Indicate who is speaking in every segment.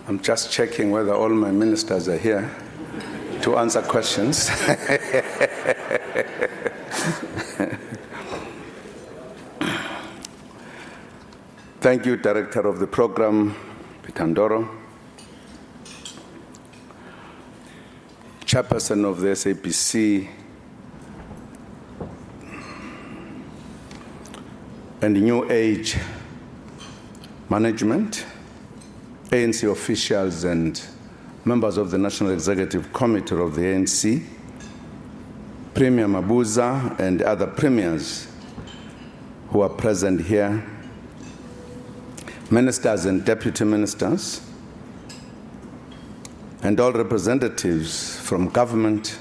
Speaker 1: I'm just checking whether all my ministers are here to answer questions. Thank you, Director of the Program, Pitandoro, Chairperson of the SABC, and New Age Management, ANC officials and members of the National Executive Committee of the ANC, Premier Mabuza and other premiers who are present here, ministers and deputy ministers, and all representatives from government,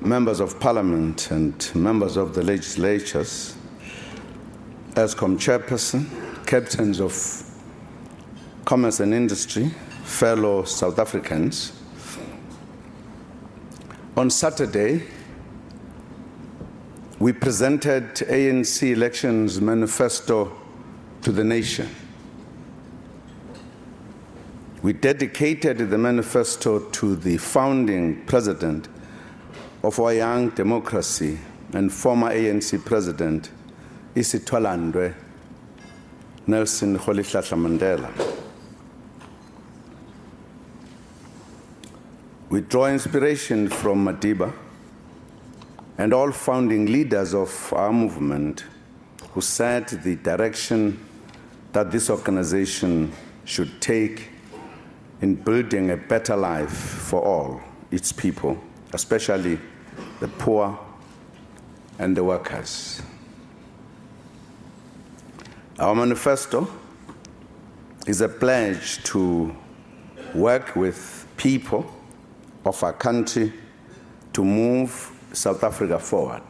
Speaker 1: members of parliament and members of the legislatures, ESCOM chairperson, captains of commerce and industry, fellow South Africans. On Saturday, we presented ANC Elections Manifesto to the nation. We dedicated the manifesto to the founding president of our young democracy and former ANC president, Isitwalandwe Nelson Rolihlahla Mandela. We draw inspiration from Madiba and all founding leaders of our movement who set the direction that this organization should take in building a better life for all its people, especially the poor and the workers. Our manifesto is a pledge to work with people of our country to move South Africa forward.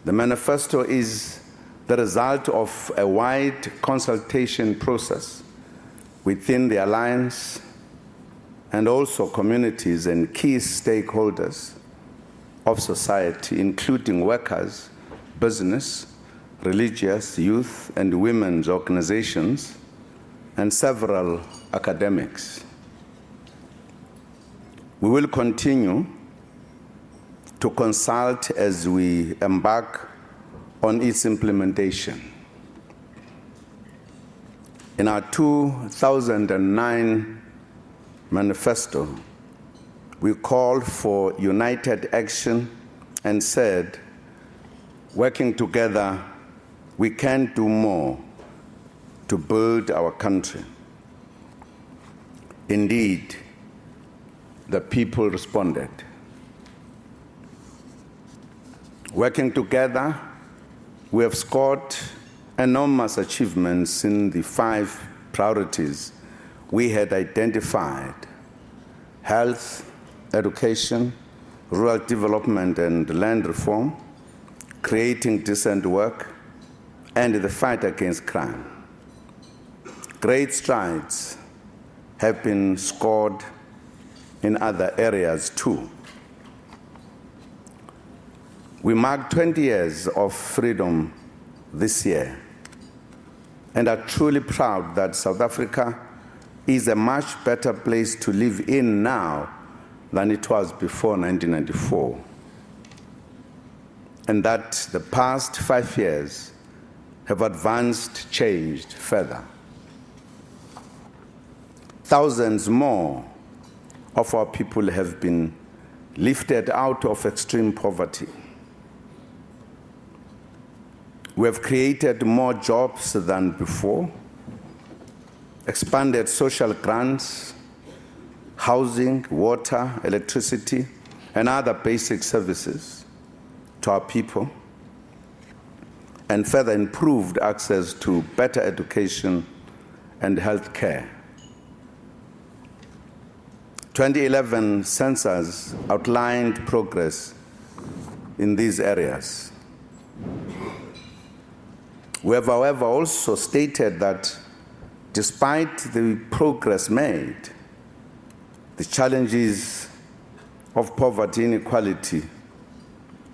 Speaker 1: The manifesto is the result of a wide consultation process within the alliance and also communities and key stakeholders of society, including workers, business, religious, youth, and women's organizations, and several academics. We will continue to consult as we embark on its implementation. In our 2009 manifesto, we called for united action and said, working together, we can do more to build our country. Indeed, the people responded. Working together, we have scored enormous achievements in the 5 priorities we had identified: health, education, rural development and land reform, creating decent work, and the fight against crime. Great strides have been scored in other areas too. We marked 20 years of freedom this year and are truly proud that South Africa is a much better place to live in now than it was before 1994, and that the past 5 years have changed further. Thousands more of our people have been lifted out of extreme poverty. We have created more jobs than before, expanded social grants, housing, water, electricity, and other basic services to our people, and further improved access to better education and health care. 2011 census outlined progress in these areas. We have, however, also stated that despite the progress made, the challenges of poverty, inequality,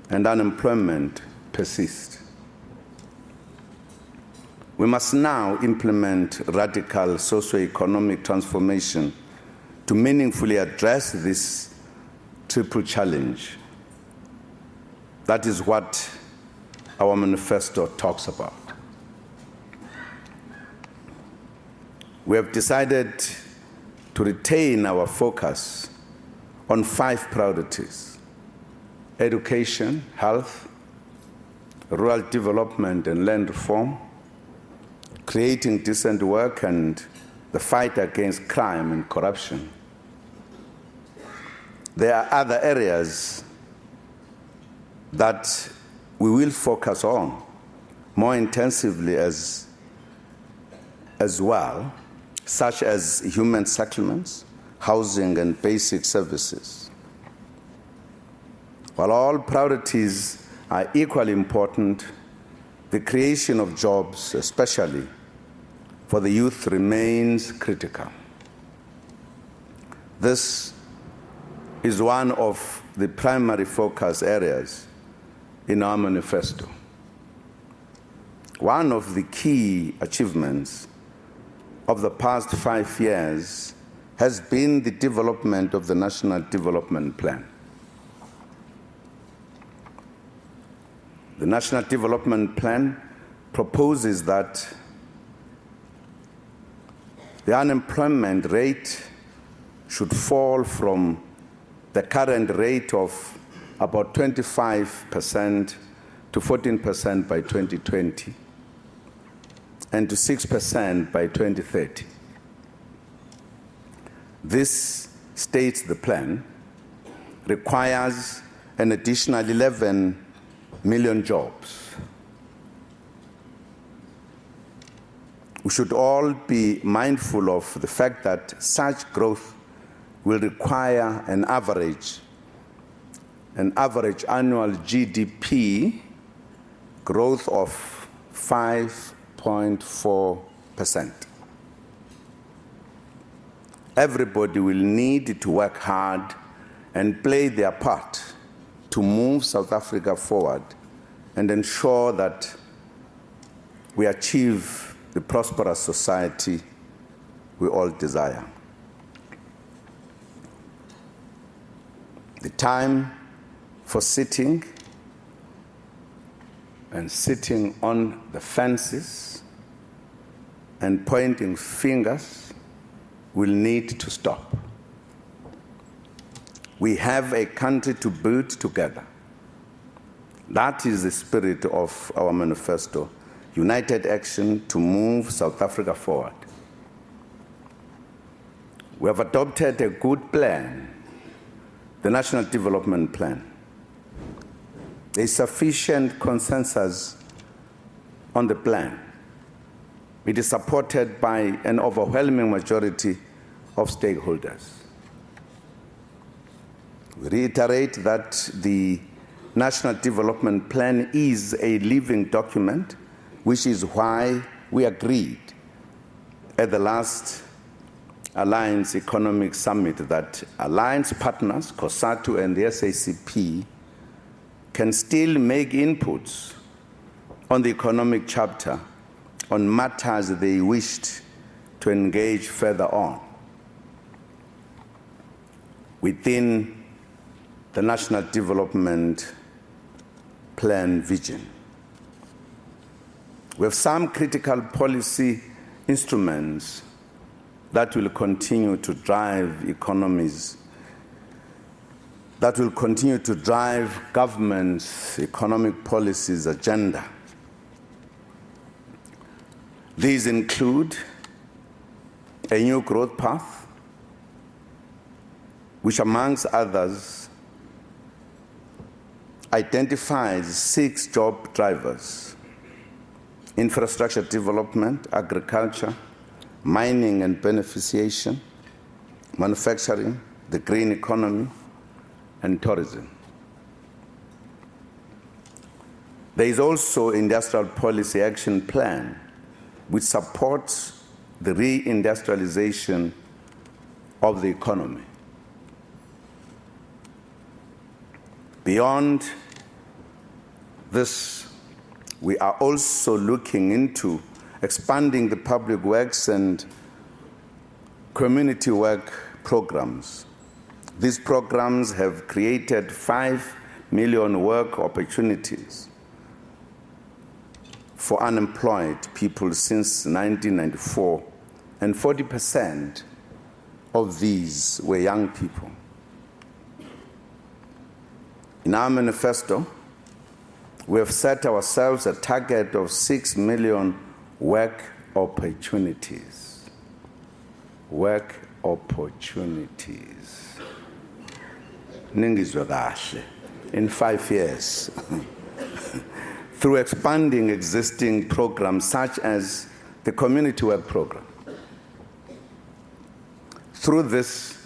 Speaker 1: and unemployment persist. We must now implement radical socio-economic transformation to meaningfully address this triple challenge. That is what our manifesto talks about. We have decided to retain our focus on 5 priorities: education, health, rural development and land reform, creating decent work, and the fight against crime and corruption. There are other areas that we will focus on more intensively as well, such as human settlements, housing, and basic services. While all priorities are equally important, the creation of jobs, especially for the youth, remains critical. This is one of the primary focus areas in our manifesto. One of the key achievements of the past 5 years has been the development of the National Development Plan. The National Development Plan proposes that the unemployment rate should fall from the current rate of about 25% to 14% by 2020 and to 6% by 2030. This, states the plan, requires an additional 11 million jobs. We should all be mindful of the fact that such growth will require an average annual GDP growth of 5.4%. Everybody will need to work hard and play their part to move South Africa forward and ensure that we achieve the prosperous society we all desire. The time for sitting on the fences and pointing fingers will need to stop. We have a country to build together. That is the spirit of our manifesto, united action to move South Africa forward. We have adopted a good plan, the National Development Plan. There is sufficient consensus on the plan. It is supported by an overwhelming majority of stakeholders. We reiterate that the National Development Plan is a living document, which is why we agreed at the last Alliance Economic Summit that alliance partners, COSATU and the SACP, can still make inputs on the economic chapter on matters they wished to engage further on within the National Development Plan vision. We have some critical policy instruments that will continue to drive economies, that will continue to drive government's economic policies agenda. These include a new growth path, which amongst others identifies 6 job drivers: infrastructure development, agriculture, mining and beneficiation, manufacturing, the green economy, and tourism. There is also an industrial policy action plan which supports the reindustrialization of the economy. Beyond this, we are also looking into expanding the public works and community work programs. These programs have created 5 million work opportunities for unemployed people since 1994, and 40% of these were young people. In our manifesto, we have set ourselves a target of 6 million work opportunities. Work opportunities. Ningizwe kahle. In 5 years. Through expanding existing programs such as the Community Work Program. Through this,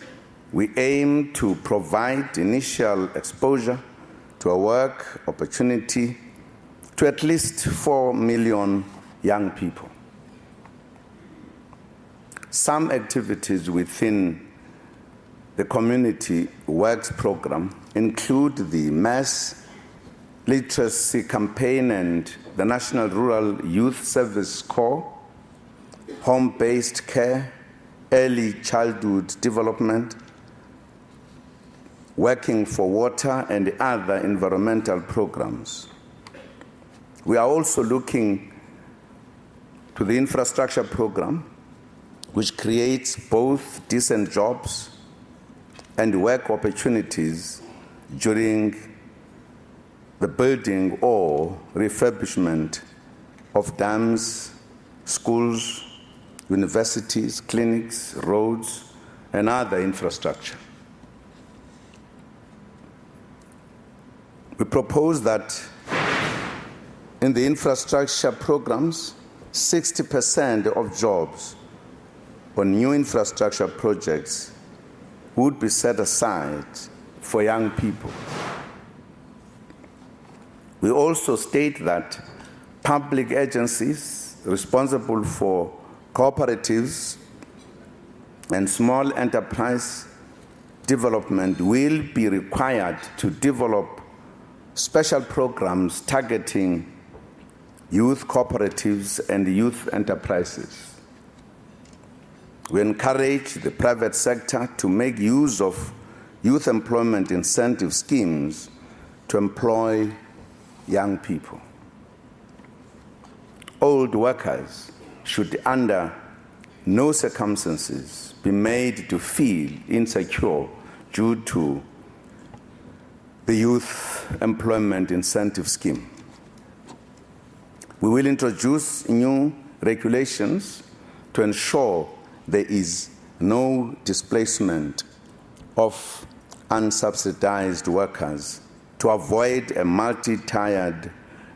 Speaker 1: we aim to provide initial exposure to a work opportunity to at least 4 million young people. Some activities within the Community Works Program include the Mass Literacy Campaign and the National Rural Youth Service Corps, home-based care, early childhood development, working for water, and other environmental programs. We are also looking to the infrastructure program, which creates both decent jobs and work opportunities during the building or refurbishment of dams, schools, universities, clinics, roads, and other infrastructure. We propose that in the infrastructure programs, 60% of jobs on new infrastructure projects would be set aside for young people. We also state that public agencies responsible for cooperatives and small enterprise development will be required to develop special programs targeting youth cooperatives and youth enterprises. We encourage the private sector to make use of youth employment incentive schemes to employ young people. Old workers should, under no circumstances, be made to feel insecure due to the Youth Employment Incentive Scheme. We will introduce new regulations to ensure there is no displacement of unsubsidized workers to avoid a multi-tiered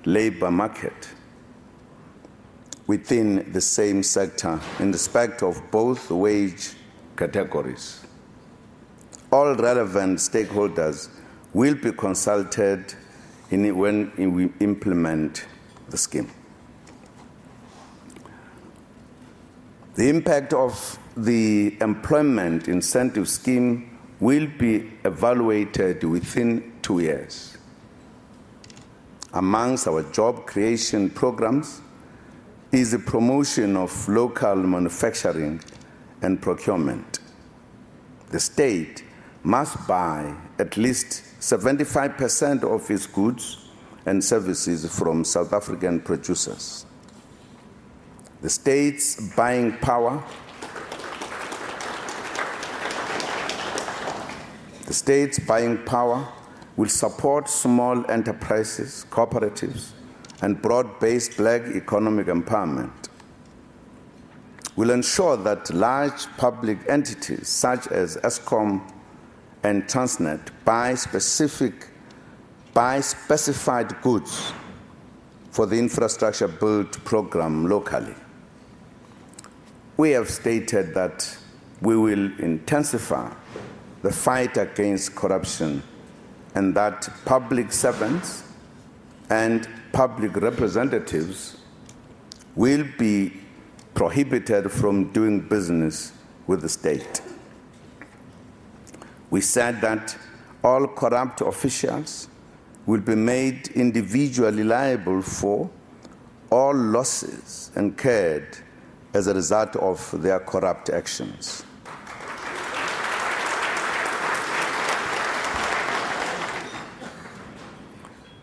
Speaker 1: labor market within the same sector in respect of both wage categories. All relevant stakeholders will be consulted when we implement the scheme. The impact of the employment incentive scheme will be evaluated within 2 years. Amongst our job creation programs is the promotion of local manufacturing and procurement. The state must buy at least 75% of its goods and services from South African producers. The state's buying power will support small enterprises, cooperatives, and broad-based Black economic empowerment. Will ensure that large public entities such as Eskom and Transnet buy specified goods for the infrastructure build program locally. We have stated that we will intensify the fight against corruption and that public servants and public representatives will be prohibited from doing business with the state. We said that all corrupt officials will be made individually liable for all losses incurred as a result of their corrupt actions.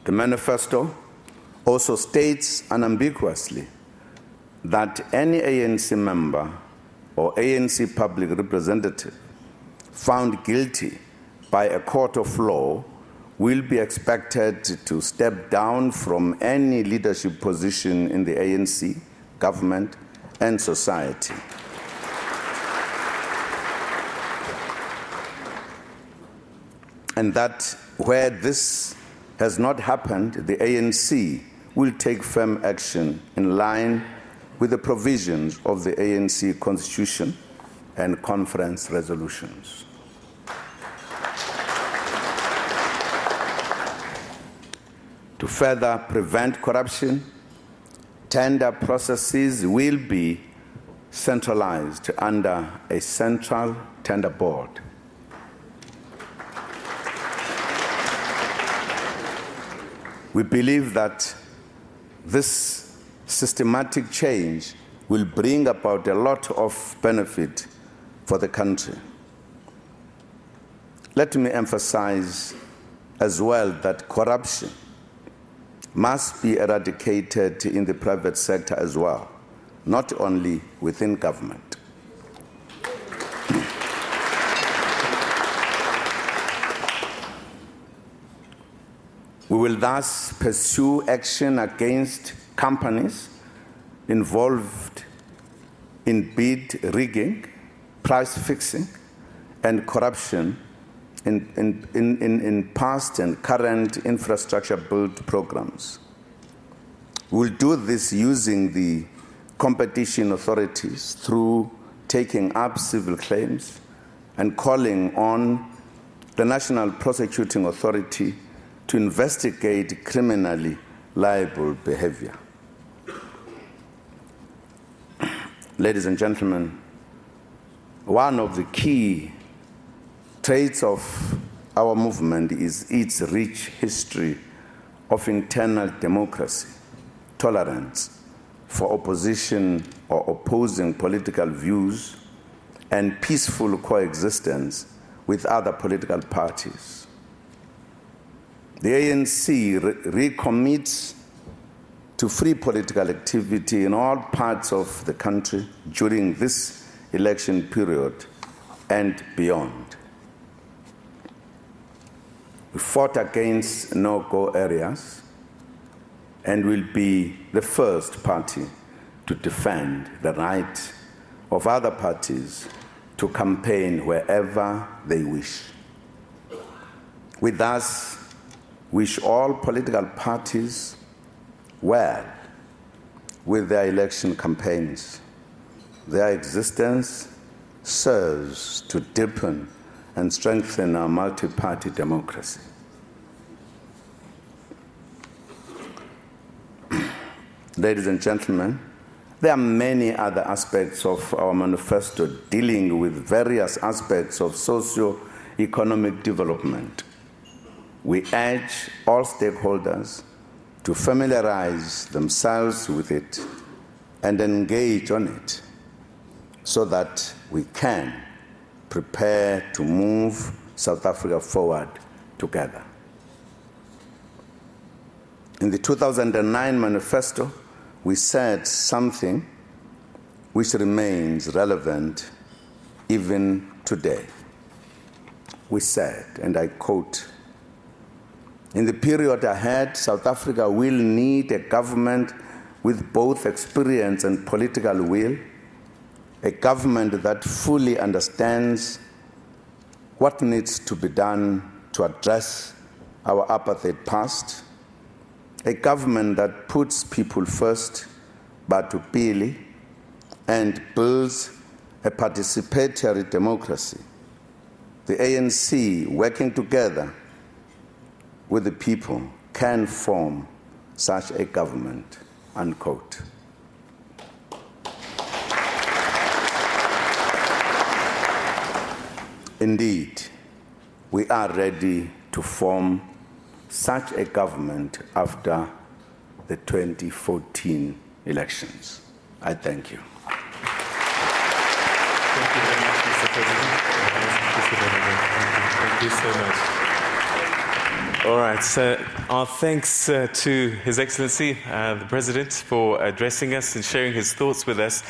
Speaker 1: The manifesto also states unambiguously that any ANC member or ANC public representative found guilty by a court of law will be expected to step down from any leadership position in the ANC, government, and society. And that where this has not happened, the ANC will take firm action in line with the provisions of the ANC Constitution and conference resolutions. To further prevent corruption, tender processes will be centralized under a central tender board. We believe that this systematic change will bring about a lot of benefit for the country. Let me emphasize as well that corruption must be eradicated in the private sector as well, not only within government. We will thus pursue action against companies involved in bid rigging, price fixing, and corruption in past and current infrastructure build programs. We'll do this using the competition authorities through taking up civil claims and calling on the National Prosecuting Authority to investigate criminally liable behavior. Ladies and gentlemen, one of the key traits of our movement is its rich history of internal democracy, tolerance for opposition or opposing political views, and peaceful coexistence with other political parties. The ANC recommits to free political activity in all parts of the country during this election period and beyond. We fought against no-go areas and will be the first party to defend the right of other parties to campaign wherever they wish. We thus wish all political parties well with their election campaigns. Their existence serves to deepen and strengthen our multi-party democracy. Ladies and gentlemen, there are many other aspects of our manifesto dealing with various aspects of socio-economic development. We urge all stakeholders to familiarize themselves with it and engage on it so that we can prepare to move South Africa forward together. In the 2009 manifesto, we said something which remains relevant even today. We said, and I quote, "In the period ahead, South Africa will need a government with both experience and political will, a government that fully understands what needs to be done to address our apartheid past, a government that puts people first, Batupili, and builds a participatory democracy. The ANC, working together with the people, can form such a government," unquote. Indeed, we are ready to form such a government after the 2014 elections. I thank you.
Speaker 2: Thank you very much, Mr. President. Thank you so much. All right, so our thanks to His Excellency, the President, for addressing us and sharing his thoughts with us.